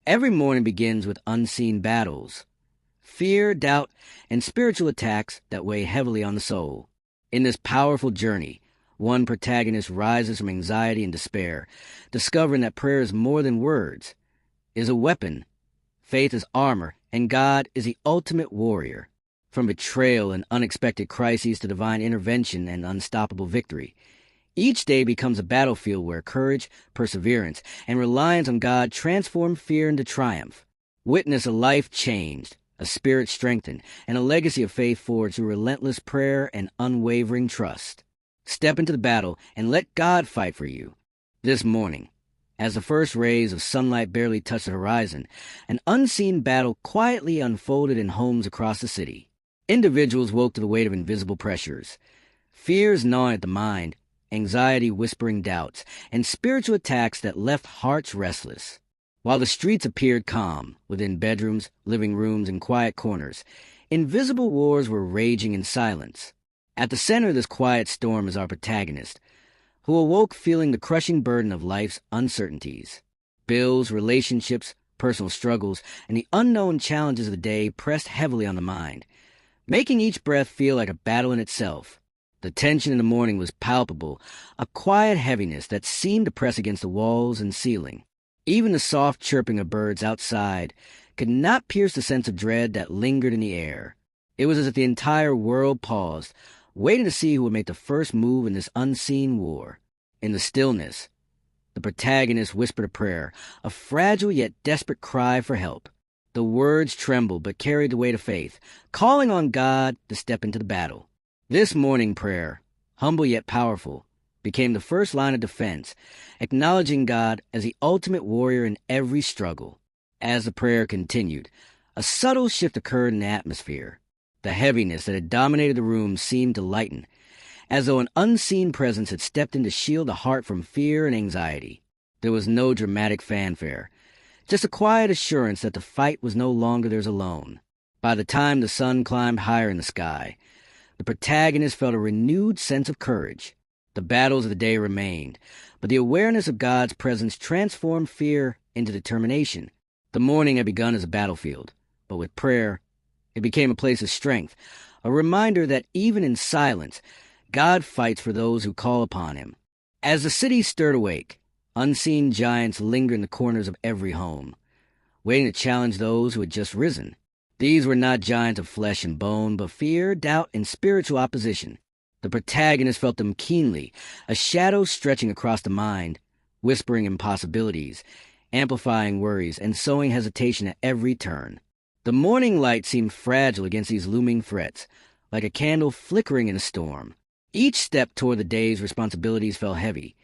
Every morning begins with unseen battles, fear, doubt, and spiritual attacks that weigh heavily on the soul. In this powerful journey, one protagonist rises from anxiety and despair, discovering that prayer is more than words, is a weapon, faith is armor, and God is the ultimate warrior. From betrayal and unexpected crises to divine intervention and unstoppable victory, each day becomes a battlefield where courage, perseverance, and reliance on God transform fear into triumph. Witness a life changed, a spirit strengthened, and a legacy of faith forged through relentless prayer and unwavering trust. Step into the battle and let God fight for you. This morning, as the first rays of sunlight barely touched the horizon, an unseen battle quietly unfolded in homes across the city. Individuals woke to the weight of invisible pressures, fears gnawing at the mind, anxiety whispering doubts, and spiritual attacks that left hearts restless. While the streets appeared calm, within bedrooms, living rooms, and quiet corners, invisible wars were raging in silence. At the center of this quiet storm is our protagonist, who awoke feeling the crushing burden of life's uncertainties. Bills, relationships, personal struggles, and the unknown challenges of the day pressed heavily on the mind, making each breath feel like a battle in itself. The tension in the morning was palpable, a quiet heaviness that seemed to press against the walls and ceiling. Even the soft chirping of birds outside could not pierce the sense of dread that lingered in the air. It was as if the entire world paused, waiting to see who would make the first move in this unseen war. In the stillness, the protagonist whispered a prayer, a fragile yet desperate cry for help. The words trembled but carried the weight of faith, calling on God to step into the battle. This morning prayer, humble yet powerful, became the first line of defense, acknowledging God as the ultimate warrior in every struggle. As the prayer continued, a subtle shift occurred in the atmosphere. The heaviness that had dominated the room seemed to lighten, as though an unseen presence had stepped in to shield the heart from fear and anxiety. There was no dramatic fanfare, just a quiet assurance that the fight was no longer theirs alone. By the time the sun climbed higher in the sky, the protagonist felt a renewed sense of courage. The battles of the day remained, but the awareness of God's presence transformed fear into determination. The morning had begun as a battlefield, but with prayer, it became a place of strength, a reminder that even in silence, God fights for those who call upon him. As the city stirred awake, unseen giants lingered in the corners of every home, waiting to challenge those who had just risen. These were not giants of flesh and bone, but fear, doubt, and spiritual opposition. The protagonist felt them keenly, a shadow stretching across the mind, whispering impossibilities, amplifying worries, and sowing hesitation at every turn. The morning light seemed fragile against these looming threats, like a candle flickering in a storm. Each step toward the day's responsibilities felt heavy,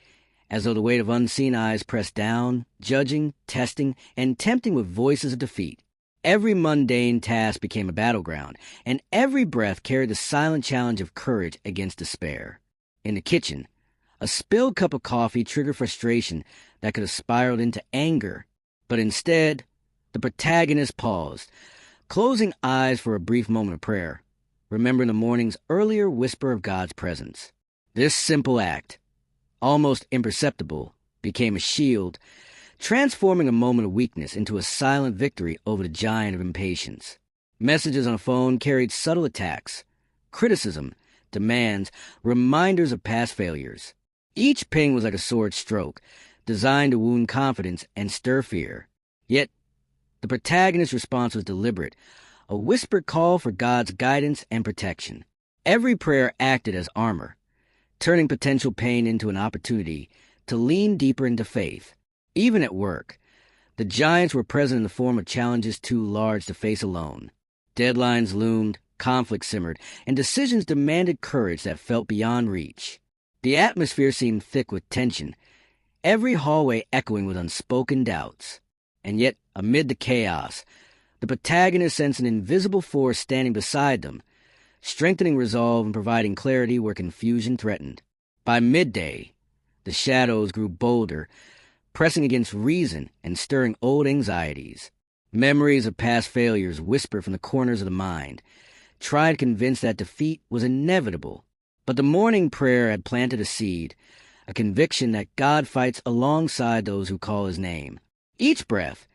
as though the weight of unseen eyes pressed down, judging, testing, and tempting with voices of defeat. Every mundane task became a battleground, and every breath carried the silent challenge of courage against despair. In the kitchen, a spilled cup of coffee triggered frustration that could have spiraled into anger, but instead, the protagonist paused, closing eyes for a brief moment of prayer, remembering the morning's earlier whisper of God's presence. This simple act, almost imperceptible, became a shield, transforming a moment of weakness into a silent victory over the giant of impatience. Messages on a phone carried subtle attacks, criticism, demands, reminders of past failures. Each ping was like a sword stroke, designed to wound confidence and stir fear. Yet, the protagonist's response was deliberate, a whispered call for God's guidance and protection. Every prayer acted as armor, turning potential pain into an opportunity to lean deeper into faith. Even at work, the giants were present in the form of challenges too large to face alone. Deadlines loomed, conflict simmered, and decisions demanded courage that felt beyond reach. The atmosphere seemed thick with tension, every hallway echoing with unspoken doubts. And yet, amid the chaos, the protagonist sensed an invisible force standing beside them, strengthening resolve and providing clarity where confusion threatened. By midday, the shadows grew bolder, pressing against reason and stirring old anxieties. Memories of past failures whispered from the corners of the mind, tried to convince that defeat was inevitable. But the morning prayer had planted a seed, a conviction that God fights alongside those who call his name. Each breath,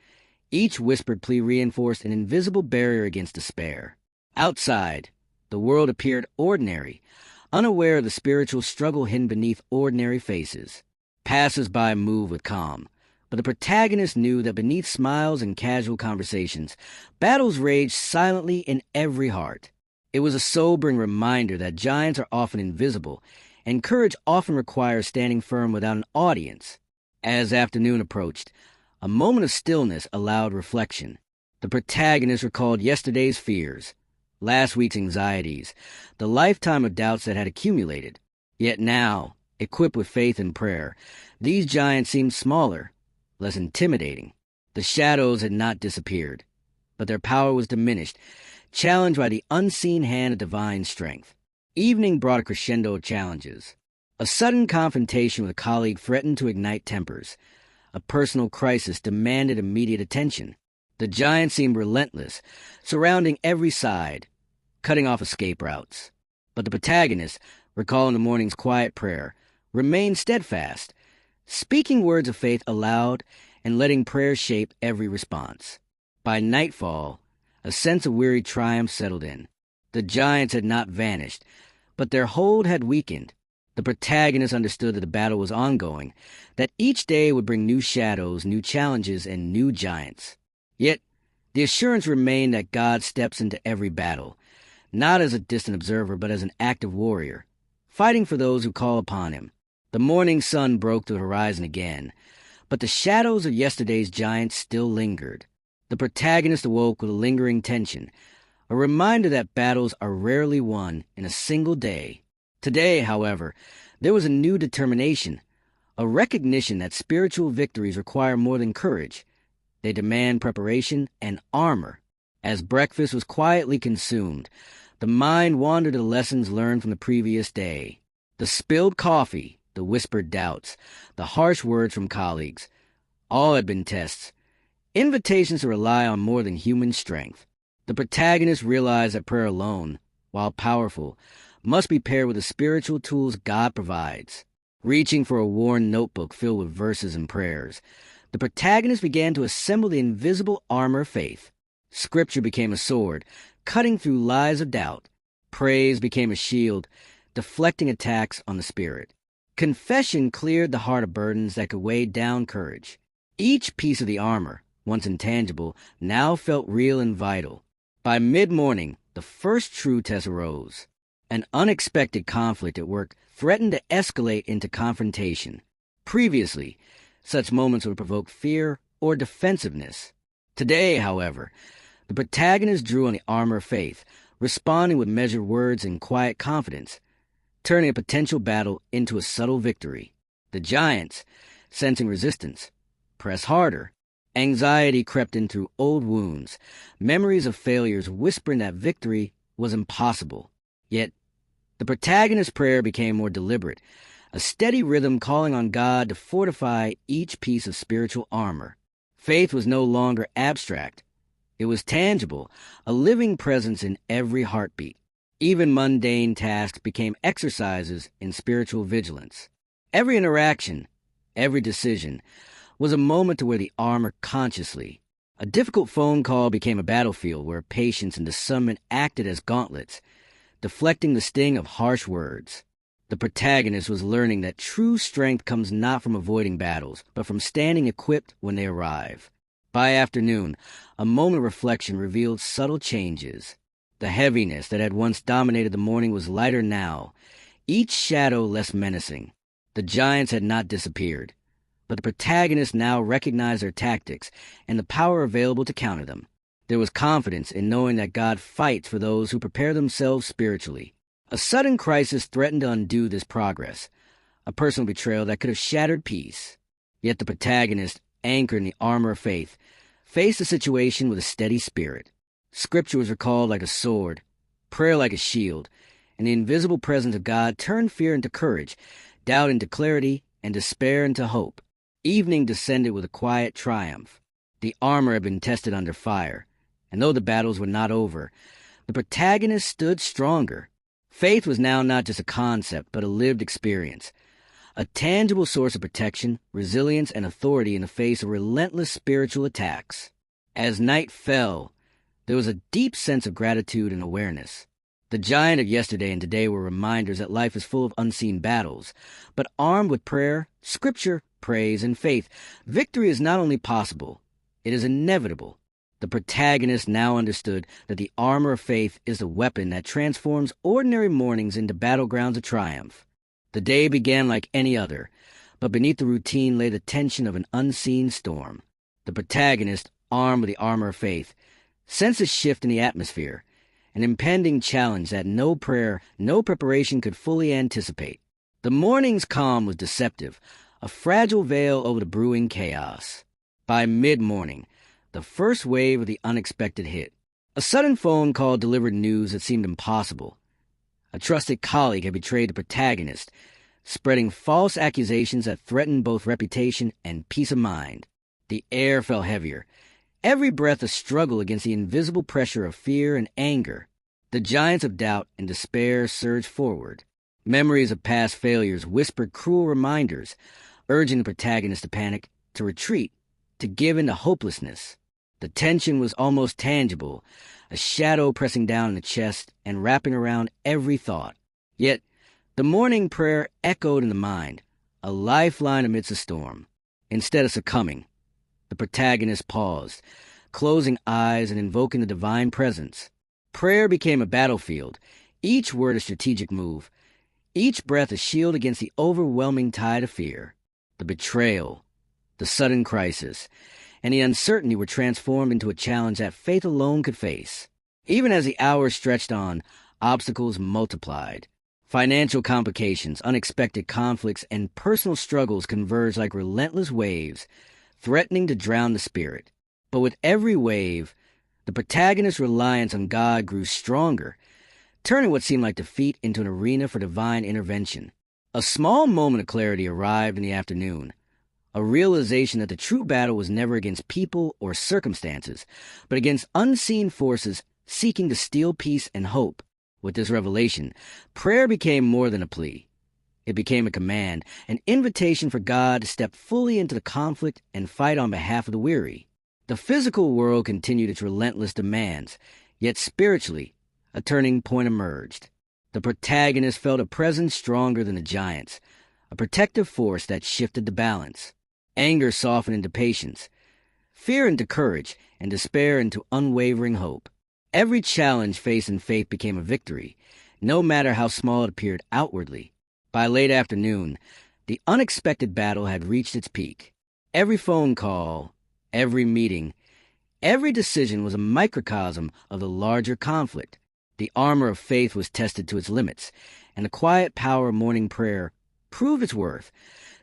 Each whispered plea reinforced an invisible barrier against despair. Outside, the world appeared ordinary, unaware of the spiritual struggle hidden beneath ordinary faces. Passers-by moved with calm, but the protagonist knew that beneath smiles and casual conversations, battles raged silently in every heart. It was a sobering reminder that giants are often invisible, and courage often requires standing firm without an audience. As afternoon approached, a moment of stillness allowed reflection. The protagonist recalled yesterday's fears, last week's anxieties, the lifetime of doubts that had accumulated. Yet now, equipped with faith and prayer, these giants seemed smaller, less intimidating. The shadows had not disappeared, but their power was diminished, challenged by the unseen hand of divine strength. Evening brought a crescendo of challenges. A sudden confrontation with a colleague threatened to ignite tempers. A personal crisis demanded immediate attention. The giants seemed relentless, surrounding every side, cutting off escape routes. But the protagonist, recalling the morning's quiet prayer, remained steadfast, speaking words of faith aloud and letting prayer shape every response. By nightfall, a sense of weary triumph settled in. The giants had not vanished, but their hold had weakened. The protagonist understood that the battle was ongoing, that each day would bring new shadows, new challenges, and new giants. Yet, the assurance remained that God steps into every battle, not as a distant observer, but as an active warrior, fighting for those who call upon him. The morning sun broke the horizon again, but the shadows of yesterday's giants still lingered. The protagonist awoke with a lingering tension, a reminder that battles are rarely won in a single day. Today, however, there was a new determination, a recognition that spiritual victories require more than courage. They demand preparation and armor. As breakfast was quietly consumed, the mind wandered to the lessons learned from the previous day. The spilled coffee, the whispered doubts, the harsh words from colleagues, all had been tests, invitations to rely on more than human strength. The protagonist realized that prayer alone, while powerful, must be paired with the spiritual tools God provides. Reaching for a worn notebook filled with verses and prayers, the protagonist began to assemble the invisible armor of faith. Scripture became a sword, cutting through lies of doubt. Praise became a shield, deflecting attacks on the spirit. Confession cleared the heart of burdens that could weigh down courage. Each piece of the armor, once intangible, now felt real and vital. By mid-morning, the first true test arose. An unexpected conflict at work threatened to escalate into confrontation. Previously, such moments would provoke fear or defensiveness. Today, however, the protagonist drew on the armor of faith, responding with measured words and quiet confidence, turning a potential battle into a subtle victory. The giants, sensing resistance, pressed harder. Anxiety crept in through old wounds, memories of failures whispering that victory was impossible. Yet, the protagonist's prayer became more deliberate, a steady rhythm calling on God to fortify each piece of spiritual armor. Faith was no longer abstract. It was tangible, a living presence in every heartbeat. Even mundane tasks became exercises in spiritual vigilance. Every interaction, every decision, was a moment to wear the armor consciously. A difficult phone call became a battlefield where patience and discernment acted as gauntlets, deflecting the sting of harsh words. The protagonist was learning that true strength comes not from avoiding battles, but from standing equipped when they arrive. By afternoon, a moment of reflection revealed subtle changes. The heaviness that had once dominated the morning was lighter now, each shadow less menacing. The giants had not disappeared, but the protagonist now recognized their tactics and the power available to counter them. There was confidence in knowing that God fights for those who prepare themselves spiritually. A sudden crisis threatened to undo this progress, a personal betrayal that could have shattered peace. Yet the protagonist, anchored in the armor of faith, faced the situation with a steady spirit. Scripture was recalled like a sword, prayer like a shield, and the invisible presence of God turned fear into courage, doubt into clarity, and despair into hope. Evening descended with a quiet triumph. The armor had been tested under fire, and though the battles were not over, the protagonist stood stronger. Faith was now not just a concept, but a lived experience, a tangible source of protection, resilience, and authority in the face of relentless spiritual attacks. As night fell, there was a deep sense of gratitude and awareness. The giant of yesterday and today were reminders that life is full of unseen battles, but armed with prayer, scripture, praise, and faith, victory is not only possible, it is inevitable. The protagonist now understood that the armor of faith is the weapon that transforms ordinary mornings into battlegrounds of triumph. The day began like any other, but beneath the routine lay the tension of an unseen storm. The protagonist, armed with the armor of faith, sensed a shift in the atmosphere, an impending challenge that no prayer, no preparation could fully anticipate. The morning's calm was deceptive, a fragile veil over the brewing chaos. By mid-morning, the first wave of the unexpected hit. A sudden phone call delivered news that seemed impossible. A trusted colleague had betrayed the protagonist, spreading false accusations that threatened both reputation and peace of mind. The air fell heavier, every breath a struggle against the invisible pressure of fear and anger. The giants of doubt and despair surged forward. Memories of past failures whispered cruel reminders, urging the protagonist to panic, to retreat, to give in to hopelessness. The tension was almost tangible, a shadow pressing down in the chest and wrapping around every thought. Yet, the morning prayer echoed in the mind, a lifeline amidst a storm. Instead of succumbing, the protagonist paused, closing eyes and invoking the divine presence. Prayer became a battlefield, each word a strategic move, each breath a shield against the overwhelming tide of fear. The betrayal, the sudden crisis, and the uncertainty were transformed into a challenge that faith alone could face. Even as the hours stretched on, obstacles multiplied. Financial complications, unexpected conflicts, and personal struggles converged like relentless waves, threatening to drown the spirit. But with every wave, the protagonist's reliance on God grew stronger, turning what seemed like defeat into an arena for divine intervention. A small moment of clarity arrived in the afternoon, a realization that the true battle was never against people or circumstances, but against unseen forces seeking to steal peace and hope. With this revelation, prayer became more than a plea. It became a command, an invitation for God to step fully into the conflict and fight on behalf of the weary. The physical world continued its relentless demands, yet spiritually, a turning point emerged. The protagonist felt a presence stronger than the giants, a protective force that shifted the balance. Anger softened into patience, fear into courage, and despair into unwavering hope. Every challenge faced in faith became a victory, no matter how small it appeared outwardly. By late afternoon, the unexpected battle had reached its peak. Every phone call, every meeting, every decision was a microcosm of the larger conflict. The armor of faith was tested to its limits, and the quiet power of morning prayer proved its worth,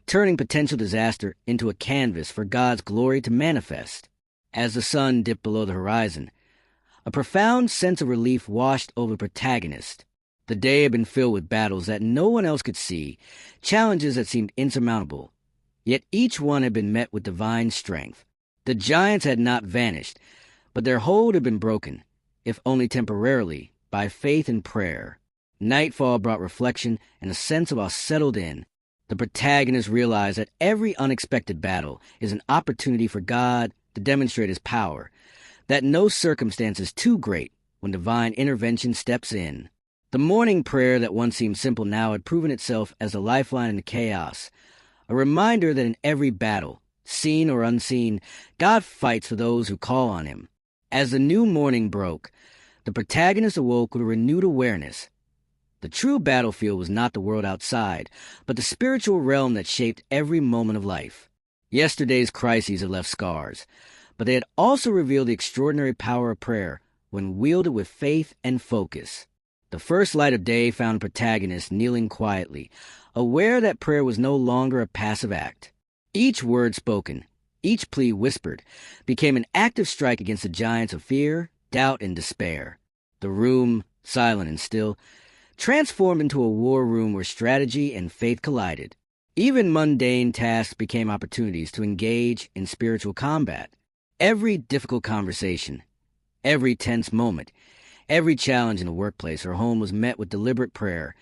turning potential disaster into a canvas for God's glory to manifest. As the sun dipped below the horizon, a profound sense of relief washed over the protagonist. The day had been filled with battles that no one else could see, challenges that seemed insurmountable. Yet each one had been met with divine strength. The giants had not vanished, but their hold had been broken, if only temporarily, by faith and prayer. Nightfall brought reflection, and a sense of all settled in. The protagonist realized that every unexpected battle is an opportunity for God to demonstrate his power, that no circumstance is too great when divine intervention steps in. The morning prayer that once seemed simple now had proven itself as a lifeline in the chaos, a reminder that in every battle, seen or unseen, God fights for those who call on him. As the new morning broke, the protagonist awoke with a renewed awareness. The true battlefield was not the world outside, but the spiritual realm that shaped every moment of life. Yesterday's crises had left scars, but they had also revealed the extraordinary power of prayer when wielded with faith and focus. The first light of day found the protagonist kneeling quietly, aware that prayer was no longer a passive act. Each word spoken, each plea whispered, became an active strike against the giants of fear, doubt, and despair. The room, silent and still, transformed into a war room where strategy and faith collided. Even mundane tasks became opportunities to engage in spiritual combat. Every difficult conversation, every tense moment, every challenge in the workplace or home was met with deliberate prayer,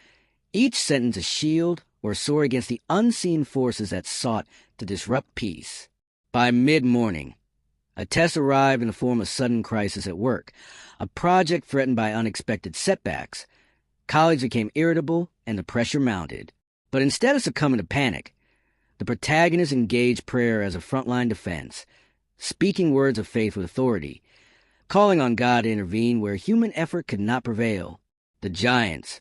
each sentence a shield or sword against the unseen forces that sought to disrupt peace. By mid-morning, A test arrived in the form of sudden crisis at work, a project threatened by unexpected setbacks. Colleagues became irritable, and the pressure mounted. But instead of succumbing to panic, the protagonist engaged prayer as a frontline defense, speaking words of faith with authority, calling on God to intervene where human effort could not prevail. The giants,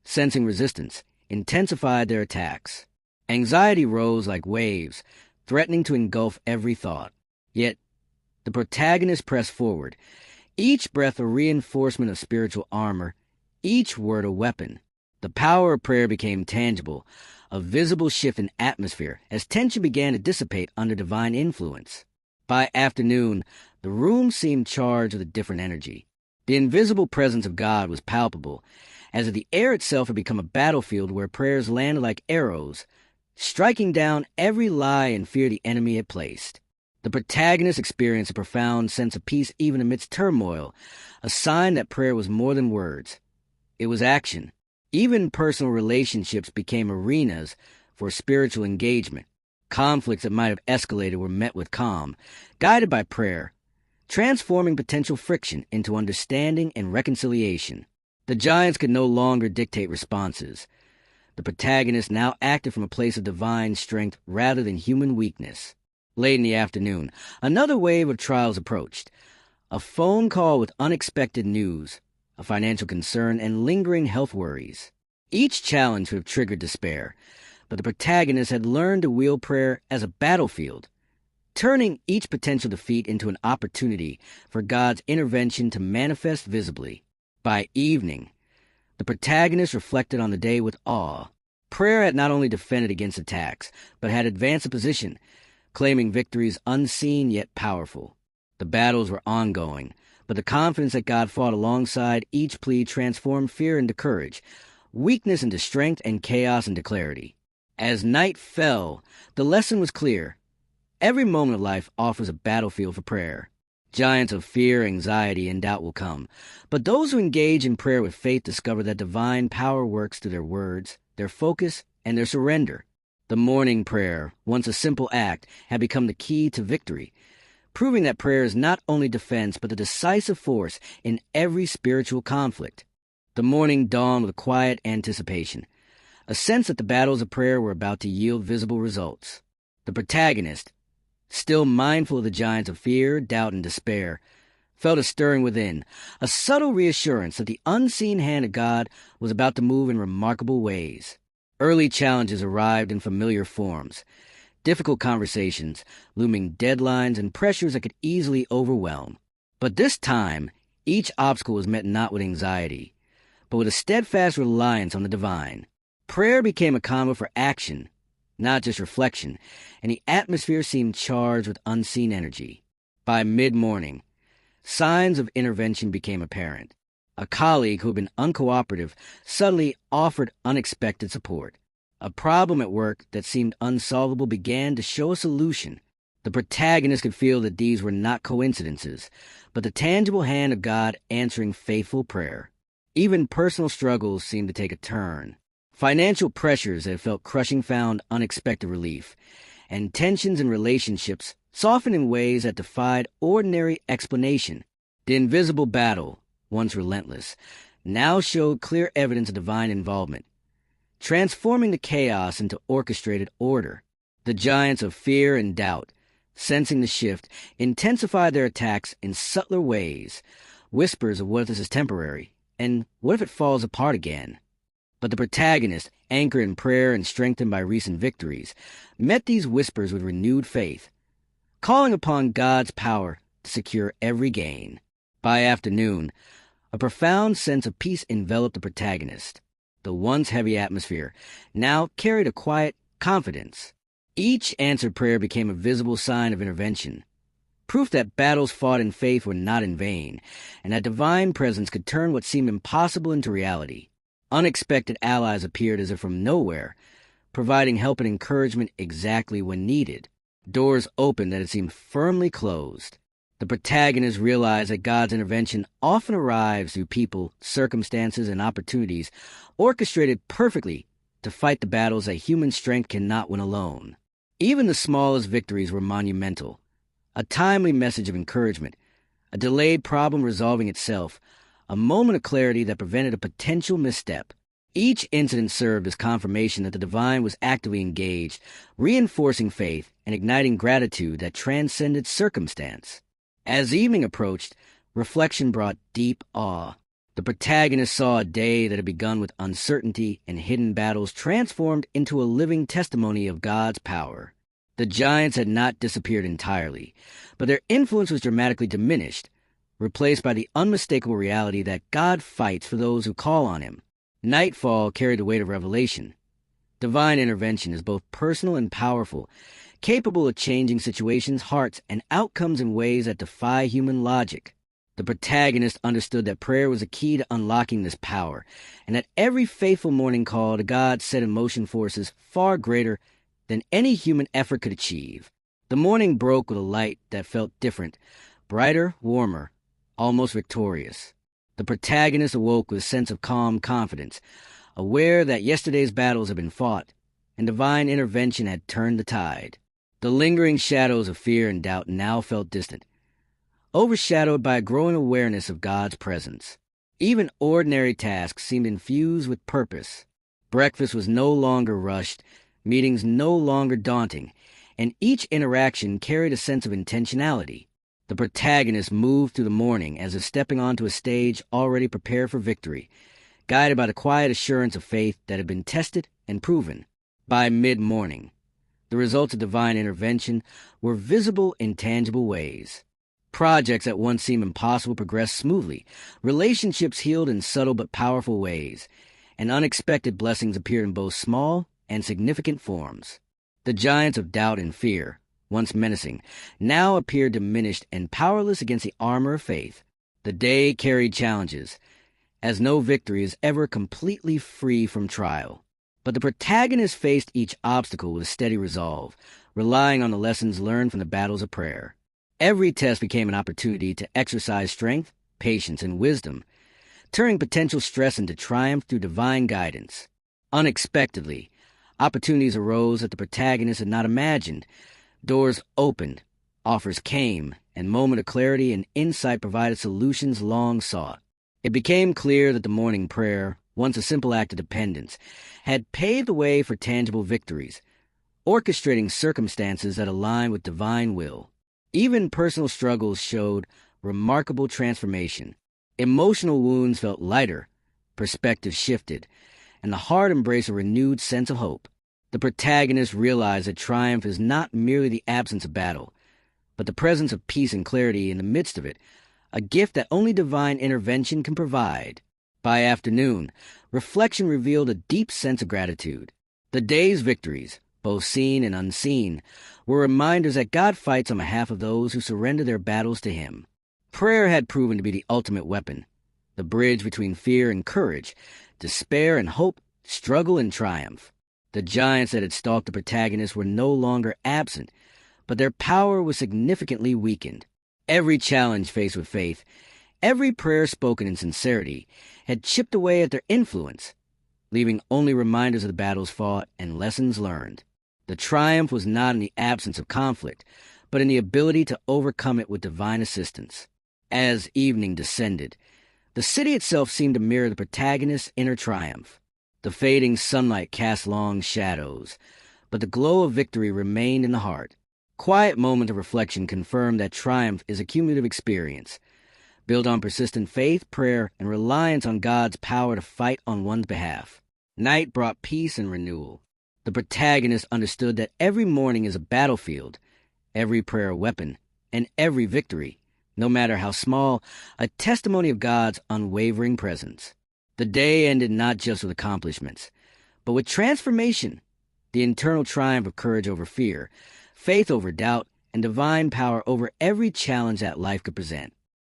sensing resistance, intensified their attacks. Anxiety rose like waves, threatening to engulf every thought. Yet, the protagonist pressed forward, each breath a reinforcement of spiritual armor, each word a weapon. The power of prayer became tangible, a visible shift in atmosphere as tension began to dissipate under divine influence. By afternoon, the room seemed charged with a different energy. The invisible presence of God was palpable, as if the air itself had become a battlefield where prayers landed like arrows, striking down every lie and fear the enemy had placed. The protagonist experienced a profound sense of peace even amidst turmoil, a sign that prayer was more than words. It was action. Even personal relationships became arenas for spiritual engagement. Conflicts that might have escalated were met with calm, guided by prayer, transforming potential friction into understanding and reconciliation. The giants could no longer dictate responses. The protagonist now acted from a place of divine strength rather than human weakness. Late in the afternoon, another wave of trials approached. A phone call with unexpected news, a financial concern, and lingering health worries. Each challenge would have triggered despair, but the protagonist had learned to wield prayer as a battlefield, turning each potential defeat into an opportunity for God's intervention to manifest visibly. By evening, the protagonist reflected on the day with awe. Prayer had not only defended against attacks, but had advanced a position, claiming victories unseen yet powerful. The battles were ongoing, but the confidence that God fought alongside each plea transformed fear into courage, weakness into strength, and chaos into clarity. As night fell, the lesson was clear. Every moment of life offers a battlefield for prayer. Giants of fear, anxiety, and doubt will come, but those who engage in prayer with faith discover that divine power works through their words, their focus, and their surrender. The morning prayer, once a simple act, had become the key to victory, proving that prayer is not only defense but a decisive force in every spiritual conflict. The morning dawned with quiet anticipation, a sense that the battles of prayer were about to yield visible results. The protagonist, still mindful of the giants of fear, doubt, and despair, felt a stirring within, a subtle reassurance that the unseen hand of God was about to move in remarkable ways. Early challenges arrived in familiar forms, difficult conversations, looming deadlines, and pressures that could easily overwhelm. But this time, each obstacle was met not with anxiety, but with a steadfast reliance on the divine. Prayer became a conduit for action, not just reflection, and the atmosphere seemed charged with unseen energy. By mid-morning, signs of intervention became apparent. A colleague who had been uncooperative suddenly offered unexpected support. A problem at work that seemed unsolvable began to show a solution. The protagonist could feel that these were not coincidences, but the tangible hand of God answering faithful prayer. Even personal struggles seemed to take a turn. Financial pressures that had felt crushing found unexpected relief, and tensions in relationships softened in ways that defied ordinary explanation. The invisible battle, once relentless, now showed clear evidence of divine involvement, transforming the chaos into orchestrated order. The giants of fear and doubt, sensing the shift, intensified their attacks in subtler ways, whispers of what if this is temporary, and what if it falls apart again? But the protagonist, anchored in prayer and strengthened by recent victories, met these whispers with renewed faith, calling upon God's power to secure every gain. By afternoon, a profound sense of peace enveloped the protagonist. The once heavy atmosphere now carried a quiet confidence. Each answered prayer became a visible sign of intervention, proof that battles fought in faith were not in vain, and that divine presence could turn what seemed impossible into reality. Unexpected allies appeared as if from nowhere, providing help and encouragement exactly when needed. Doors opened that had seemed firmly closed. The protagonist realized that God's intervention often arrives through people, circumstances, and opportunities orchestrated perfectly to fight the battles that human strength cannot win alone. Even the smallest victories were monumental, A timely message of encouragement, a delayed problem resolving itself, a moment of clarity that prevented a potential misstep. Each incident served as confirmation that the divine was actively engaged, reinforcing faith and igniting gratitude that transcended circumstance. As evening approached, reflection brought deep awe. The protagonist saw a day that had begun with uncertainty and hidden battles transformed into a living testimony of God's power. The giants had not disappeared entirely, but their influence was dramatically diminished, replaced by the unmistakable reality that God fights for those who call on him. Nightfall carried the weight of revelation. Divine intervention is both personal and powerful, capable of changing situations, hearts, and outcomes in ways that defy human logic. The protagonist understood that prayer was a key to unlocking this power, and that every faithful morning call to God set in motion forces far greater than any human effort could achieve. The morning broke with a light that felt different, brighter, warmer, almost victorious. The protagonist awoke with a sense of calm confidence, aware that yesterday's battles had been fought, and divine intervention had turned the tide. The lingering shadows of fear and doubt now felt distant, overshadowed by a growing awareness of God's presence. Even ordinary tasks seemed infused with purpose. Breakfast was no longer rushed, meetings no longer daunting, and each interaction carried a sense of intentionality. The protagonist moved through the morning as if stepping onto a stage already prepared for victory, guided by the quiet assurance of faith that had been tested and proven. By mid-morning, the results of divine intervention were visible in tangible ways. Projects that once seemed impossible progressed smoothly, relationships healed in subtle but powerful ways, and unexpected blessings appeared in both small and significant forms. The giants of doubt and fear, once menacing, now appeared diminished and powerless against the armor of faith. The day carried challenges, as no victory is ever completely free from trial. But the protagonist faced each obstacle with a steady resolve, relying on the lessons learned from the battles of prayer. Every test became an opportunity to exercise strength, patience, and wisdom, turning potential stress into triumph through divine guidance. Unexpectedly, opportunities arose that the protagonist had not imagined. Doors opened, offers came, and moment of clarity and insight provided solutions long sought. It became clear that the morning prayer, once a simple act of dependence, had paved the way for tangible victories, orchestrating circumstances that aligned with divine will. Even personal struggles showed remarkable transformation. Emotional wounds felt lighter, perspective shifted, and the heart embraced a renewed sense of hope. The protagonist realized that triumph is not merely the absence of battle, but the presence of peace and clarity in the midst of it, a gift that only divine intervention can provide. By afternoon, reflection revealed a deep sense of gratitude. The day's victories, both seen and unseen, were reminders that God fights on behalf of those who surrender their battles to him. Prayer had proven to be the ultimate weapon, the bridge between fear and courage, despair and hope, struggle and triumph. The giants that had stalked the protagonist were no longer absent, but their power was significantly weakened. Every challenge faced with faith, every prayer spoken in sincerity, had chipped away at their influence, leaving only reminders of the battles fought and lessons learned. The triumph was not in the absence of conflict, but in the ability to overcome it with divine assistance. As evening descended, the city itself seemed to mirror the protagonist's inner triumph. The fading sunlight cast long shadows, but the glow of victory remained in the heart. Quiet moments of reflection confirmed that triumph is a cumulative experience, built on persistent faith, prayer, and reliance on God's power to fight on one's behalf. Night brought peace and renewal. The protagonist understood that every morning is a battlefield, every prayer a weapon, and every victory, no matter how small, a testimony of God's unwavering presence. The day ended not just with accomplishments, but with transformation, the internal triumph of courage over fear, faith over doubt, and divine power over every challenge that life could present.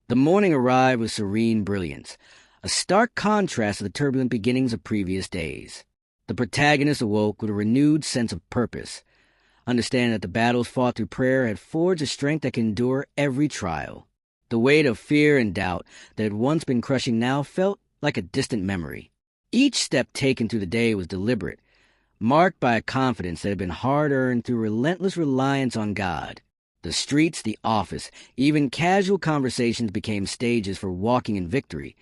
The morning arrived with serene brilliance, a stark contrast to the turbulent beginnings of previous days. The protagonist awoke with a renewed sense of purpose, understanding that the battles fought through prayer had forged a strength that can endure every trial. The weight of fear and doubt that had once been crushing now felt like a distant memory. Each step taken through the day was deliberate, marked by a confidence that had been hard-earned through relentless reliance on God. The streets, the office, even casual conversations became stages for walking in victory,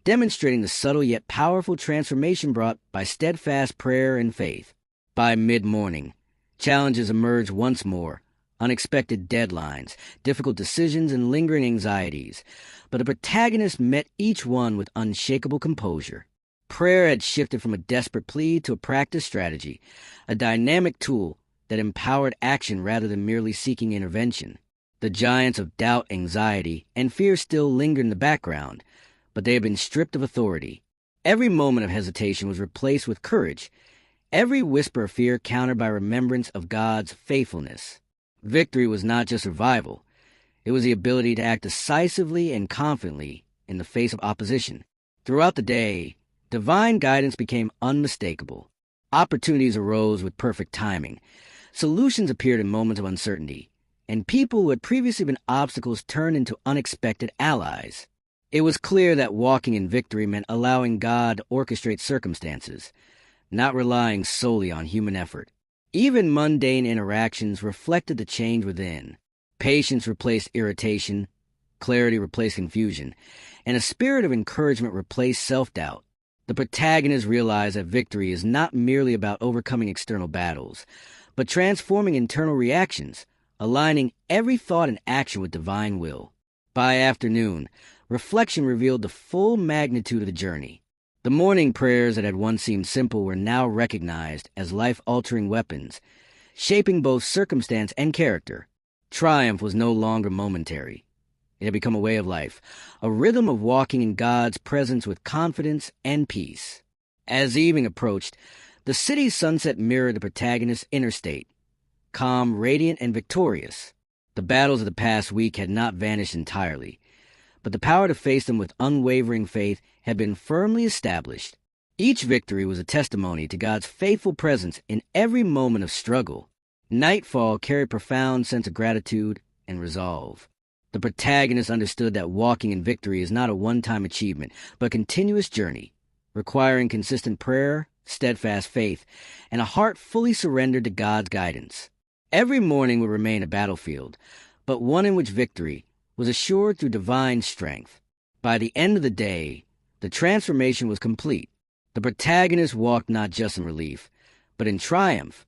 demonstrating the subtle yet powerful transformation brought by steadfast prayer and faith. By mid-morning, challenges emerged once more, unexpected deadlines, difficult decisions, and lingering anxieties, but the protagonist met each one with unshakable composure. Prayer had shifted from a desperate plea to a practiced strategy, a dynamic tool that empowered action rather than merely seeking intervention. The giants of doubt, anxiety, and fear still lingered in the background, but they had been stripped of authority. Every moment of hesitation was replaced with courage, every whisper of fear countered by remembrance of God's faithfulness. Victory was not just survival. It was the ability to act decisively and confidently in the face of opposition. Throughout the day, divine guidance became unmistakable. Opportunities arose with perfect timing. Solutions appeared in moments of uncertainty, and people who had previously been obstacles turned into unexpected allies. It was clear that walking in victory meant allowing God to orchestrate circumstances, not relying solely on human effort. Even mundane interactions reflected the change within. Patience replaced irritation, clarity replaced confusion, and a spirit of encouragement replaced self-doubt. The protagonist realized that victory is not merely about overcoming external battles, but transforming internal reactions, aligning every thought and action with divine will. By afternoon, reflection revealed the full magnitude of the journey. The morning prayers that had once seemed simple were now recognized as life-altering weapons, shaping both circumstance and character. Triumph was no longer momentary. It had become a way of life, a rhythm of walking in God's presence with confidence and peace. As evening approached, the city's sunset mirrored the protagonist's inner state, calm, radiant, and victorious. The battles of the past week had not vanished entirely, but the power to face them with unwavering faith had been firmly established. Each victory was a testimony to God's faithful presence in every moment of struggle. Nightfall carried a profound sense of gratitude and resolve. The protagonist understood that walking in victory is not a one-time achievement, but a continuous journey, requiring consistent prayer, steadfast faith, and a heart fully surrendered to God's guidance. Every morning would remain a battlefield, but one in which victory was assured through divine strength. By the end of the day, the transformation was complete. The protagonist walked not just in relief, but in triumph,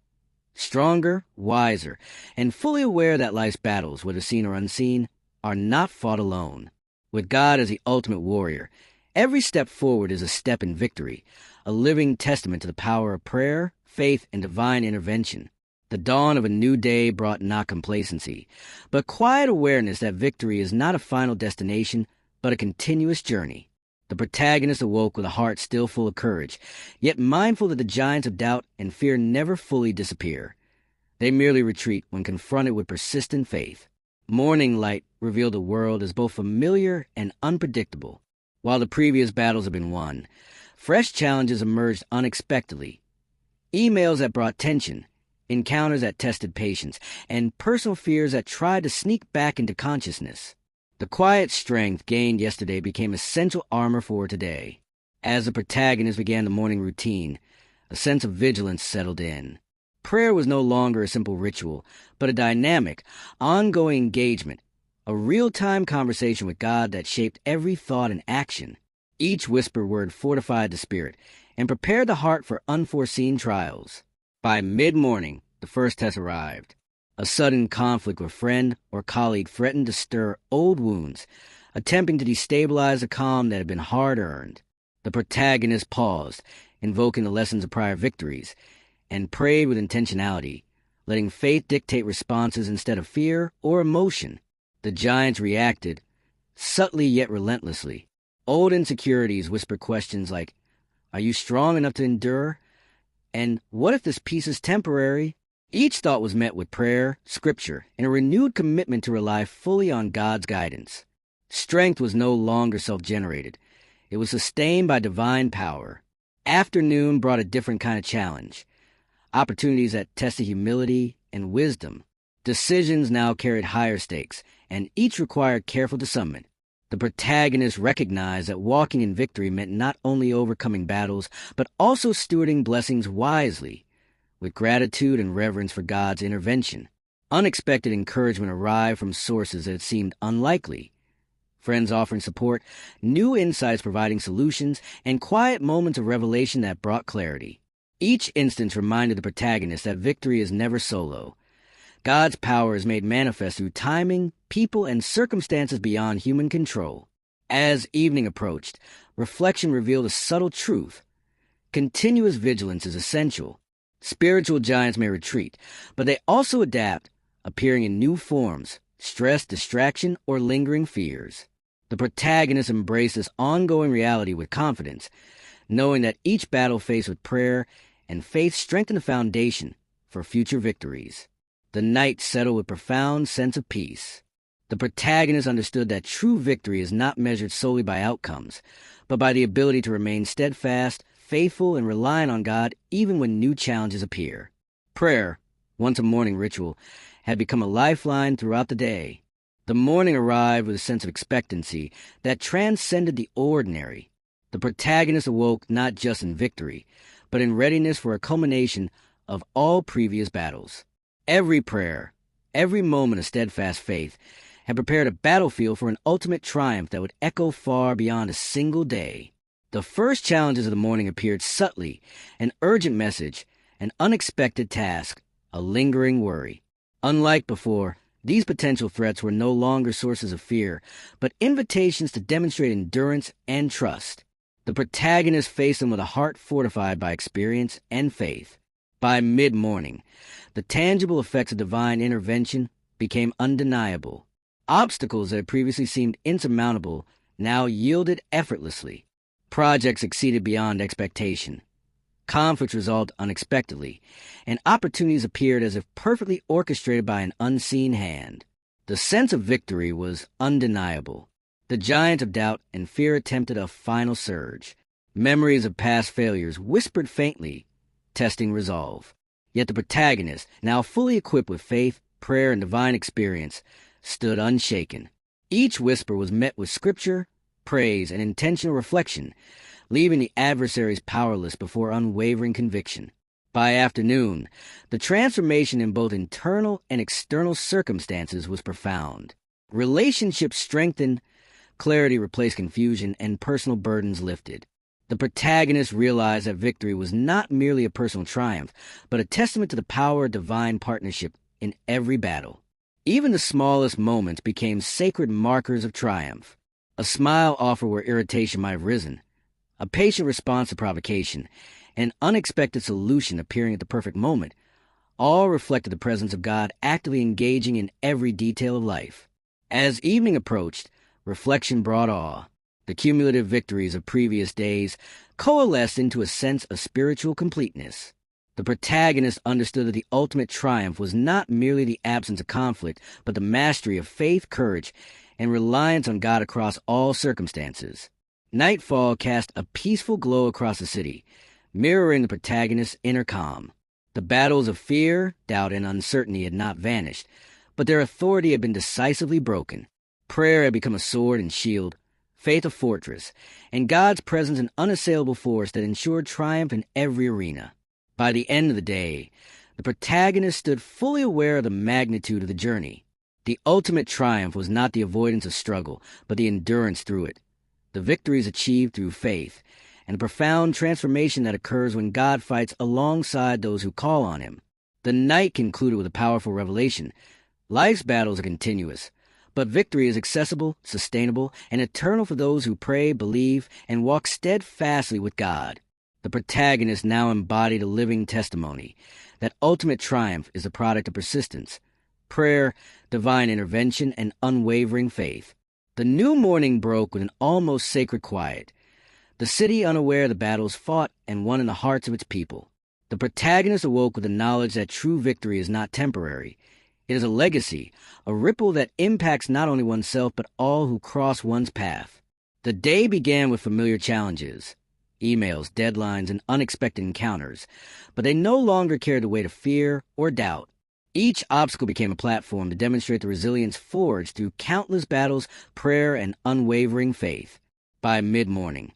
stronger, wiser, and fully aware that life's battles, whether seen or unseen, are not fought alone. With God as the ultimate warrior, every step forward is a step in victory, a living testament to the power of prayer, faith, and divine intervention. The dawn of a new day brought not complacency, but quiet awareness that victory is not a final destination, but a continuous journey. The protagonist awoke with a heart still full of courage, yet mindful that the giants of doubt and fear never fully disappear. They merely retreat when confronted with persistent faith. Morning light revealed the world as both familiar and unpredictable. While the previous battles had been won, fresh challenges emerged unexpectedly. Emails that brought tension, encounters that tested patience, and personal fears that tried to sneak back into consciousness. The quiet strength gained yesterday became essential armor for today. As the protagonist began the morning routine, a sense of vigilance settled in. Prayer was no longer a simple ritual, but a dynamic, ongoing engagement, a real-time conversation with God that shaped every thought and action. Each whispered word fortified the spirit and prepared the heart for unforeseen trials. By mid-morning, the first test arrived. A sudden conflict with friend or colleague threatened to stir old wounds, attempting to destabilize the calm that had been hard-earned. The protagonist paused, invoking the lessons of prior victories, and prayed with intentionality, letting faith dictate responses instead of fear or emotion. The giants reacted, subtly yet relentlessly. Old insecurities whispered questions like, "Are you strong enough to endure?" And "What if this peace is temporary?" Each thought was met with prayer, scripture, and a renewed commitment to rely fully on God's guidance. Strength was no longer self-generated. It was sustained by divine power. Afternoon brought a different kind of challenge. Opportunities that tested humility and wisdom. Decisions now carried higher stakes, and each required careful discernment. The protagonist recognized that walking in victory meant not only overcoming battles, but also stewarding blessings wisely, with gratitude and reverence for God's intervention. Unexpected encouragement arrived from sources that seemed unlikely. Friends offering support, new insights providing solutions, and quiet moments of revelation that brought clarity. Each instance reminded the protagonist that victory is never solo. God's power is made manifest through timing, people, and circumstances beyond human control. As evening approached, reflection revealed a subtle truth. Continuous vigilance is essential. Spiritual giants may retreat, but they also adapt, appearing in new forms, stress, distraction, or lingering fears. The protagonist embraced this ongoing reality with confidence, knowing that each battle faced with prayer and faith strengthened the foundation for future victories. The night settled with profound sense of peace. The protagonist understood that true victory is not measured solely by outcomes, but by the ability to remain steadfast, faithful, and reliant on God even when new challenges appear. Prayer, once a morning ritual, had become a lifeline throughout the day. The morning arrived with a sense of expectancy that transcended the ordinary. The protagonist awoke not just in victory, but in readiness for a culmination of all previous battles. Every prayer, every moment of steadfast faith, had prepared a battlefield for an ultimate triumph that would echo far beyond a single day. The first challenges of the morning appeared subtly, an urgent message, an unexpected task, a lingering worry. Unlike before, these potential threats were no longer sources of fear, but invitations to demonstrate endurance and trust. The protagonist faced them with a heart fortified by experience and faith. By mid-morning, the tangible effects of divine intervention became undeniable. Obstacles that had previously seemed insurmountable now yielded effortlessly. Projects exceeded beyond expectation. Conflicts resolved unexpectedly, and opportunities appeared as if perfectly orchestrated by an unseen hand. The sense of victory was undeniable. The giant of doubt and fear attempted a final surge. Memories of past failures whispered faintly, testing resolve. Yet the protagonist, now fully equipped with faith, prayer, and divine experience, stood unshaken. Each whisper was met with scripture, praise, and intentional reflection, leaving the adversaries powerless before unwavering conviction. By afternoon, the transformation in both internal and external circumstances was profound. Relationships strengthened, clarity replaced confusion, and personal burdens lifted. The protagonist realized that victory was not merely a personal triumph, but a testament to the power of divine partnership in every battle. Even the smallest moments became sacred markers of triumph. A smile offered where irritation might have risen, a patient response to provocation, an unexpected solution appearing at the perfect moment, all reflected the presence of God actively engaging in every detail of life. As evening approached, reflection brought awe. The cumulative victories of previous days coalesced into a sense of spiritual completeness. The protagonist understood that the ultimate triumph was not merely the absence of conflict, but the mastery of faith, courage, and reliance on God across all circumstances. Nightfall cast a peaceful glow across the city, mirroring the protagonist's inner calm. The battles of fear, doubt, and uncertainty had not vanished, but their authority had been decisively broken. Prayer had become a sword and shield, faith a fortress, and God's presence an unassailable force that ensured triumph in every arena. By the end of the day, the protagonist stood fully aware of the magnitude of the journey. The ultimate triumph was not the avoidance of struggle, but the endurance through it. The victory is achieved through faith, and a profound transformation that occurs when God fights alongside those who call on him. The night concluded with a powerful revelation. Life's battles are continuous, but victory is accessible, sustainable, and eternal for those who pray, believe, and walk steadfastly with God. The protagonist now embodied a living testimony that ultimate triumph is the product of persistence, prayer, divine intervention, and unwavering faith. The new morning broke with an almost sacred quiet. The city, unaware of the battles fought and won in the hearts of its people. The protagonist awoke with the knowledge that true victory is not temporary. It is a legacy, a ripple that impacts not only oneself but all who cross one's path. The day began with familiar challenges, emails, deadlines, and unexpected encounters, but they no longer carried the weight of fear or doubt. Each obstacle became a platform to demonstrate the resilience forged through countless battles, prayer, and unwavering faith. By mid-morning,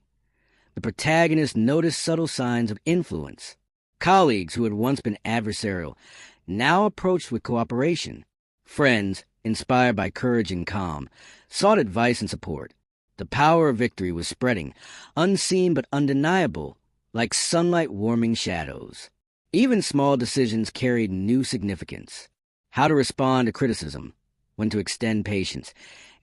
the protagonist noticed subtle signs of influence. Colleagues who had once been adversarial now approached with cooperation. Friends, inspired by courage and calm, sought advice and support. The power of victory was spreading, unseen but undeniable, like sunlight warming shadows. Even small decisions carried new significance. How to respond to criticism, when to extend patience,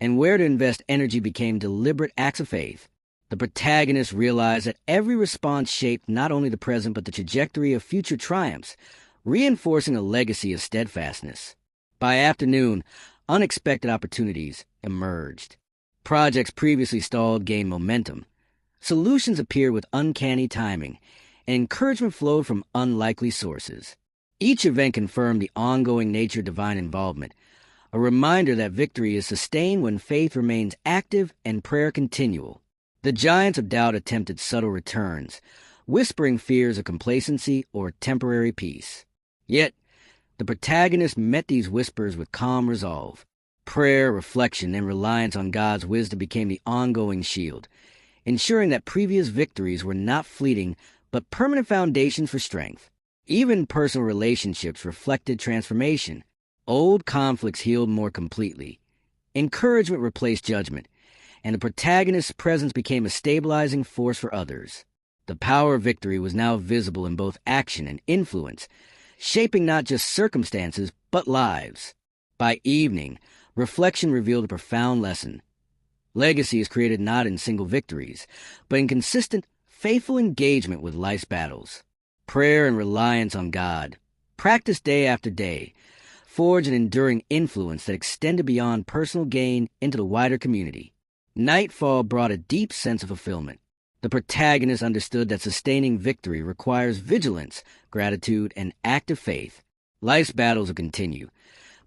and where to invest energy became deliberate acts of faith. The protagonist realized that every response shaped not only the present but the trajectory of future triumphs, reinforcing a legacy of steadfastness. By afternoon, unexpected opportunities emerged. Projects previously stalled gained momentum. Solutions appeared with uncanny timing, and encouragement flowed from unlikely sources. Each event confirmed the ongoing nature of divine involvement, a reminder that victory is sustained when faith remains active and prayer continual. The giants of doubt attempted subtle returns, whispering fears of complacency or temporary peace. Yet, the protagonist met these whispers with calm resolve. Prayer, reflection, and reliance on God's wisdom became the ongoing shield, ensuring that previous victories were not fleeting but permanent foundations for strength. Even personal relationships reflected transformation. Old conflicts healed more completely. Encouragement replaced judgment, and the protagonist's presence became a stabilizing force for others. The power of victory was now visible in both action and influence, shaping not just circumstances but lives. By evening, reflection revealed a profound lesson. Legacy is created not in single victories, but in consistent, faithful engagement with life's battles. Prayer and reliance on God, practiced day after day, forged an enduring influence that extended beyond personal gain into the wider community. Nightfall brought a deep sense of fulfillment. The protagonist understood that sustaining victory requires vigilance, gratitude, and active faith. Life's battles will continue,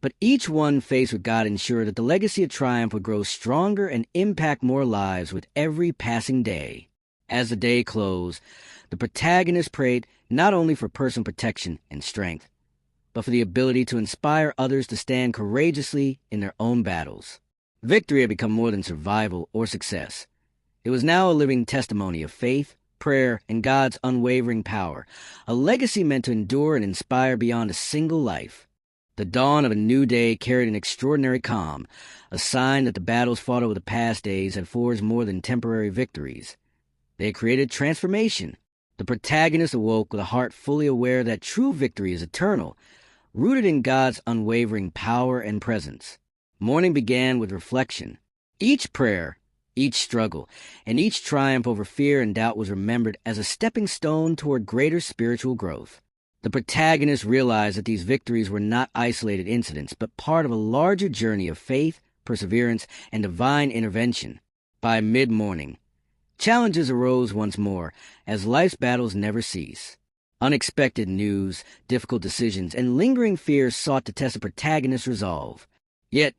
but each one faced with God ensured that the legacy of triumph would grow stronger and impact more lives with every passing day. As the day closed, the protagonist prayed not only for personal protection and strength, but for the ability to inspire others to stand courageously in their own battles. Victory had become more than survival or success. It was now a living testimony of faith, prayer, and God's unwavering power, a legacy meant to endure and inspire beyond a single life. The dawn of a new day carried an extraordinary calm, a sign that the battles fought over the past days had forged more than temporary victories. They had created transformation. The protagonist awoke with a heart fully aware that true victory is eternal, rooted in God's unwavering power and presence. Morning began with reflection. Each prayer, each struggle, and each triumph over fear and doubt was remembered as a stepping stone toward greater spiritual growth. The protagonist realized that these victories were not isolated incidents, but part of a larger journey of faith, perseverance, and divine intervention. By mid-morning, challenges arose once more, as life's battles never cease. Unexpected news, difficult decisions, and lingering fears sought to test the protagonist's resolve. Yet,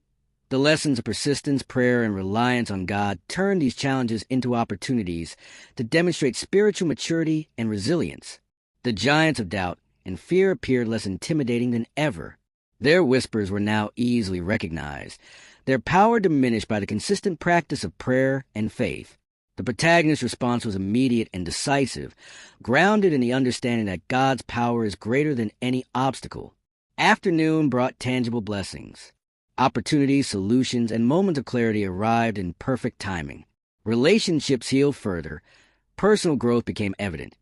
the lessons of persistence, prayer, and reliance on God turned these challenges into opportunities to demonstrate spiritual maturity and resilience. The giants of doubt and fear appeared less intimidating than ever. Their whispers were now easily recognized, their power diminished by the consistent practice of prayer and faith. The protagonist's response was immediate and decisive, grounded in the understanding that God's power is greater than any obstacle. Afternoon brought tangible blessings. Opportunities, solutions, and moments of clarity arrived in perfect timing. Relationships healed further, personal growth became evident,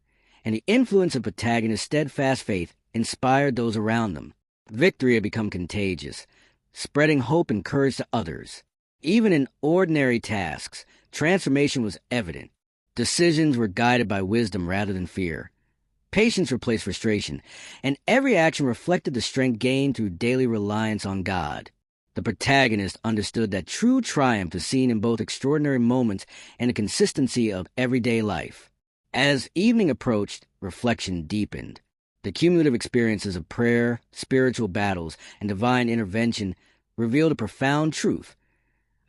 and the influence of protagonist's steadfast faith inspired those around them. Victory had become contagious, spreading hope and courage to others. Even in ordinary tasks, transformation was evident. Decisions were guided by wisdom rather than fear. Patience replaced frustration, and every action reflected the strength gained through daily reliance on God. The protagonist understood that true triumph is seen in both extraordinary moments and the consistency of everyday life. As evening approached, reflection deepened. The cumulative experiences of prayer, spiritual battles, and divine intervention revealed a profound truth.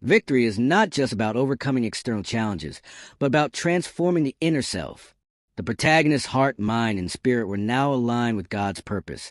Victory is not just about overcoming external challenges, but about transforming the inner self. The protagonist's heart, mind, and spirit were now aligned with God's purpose,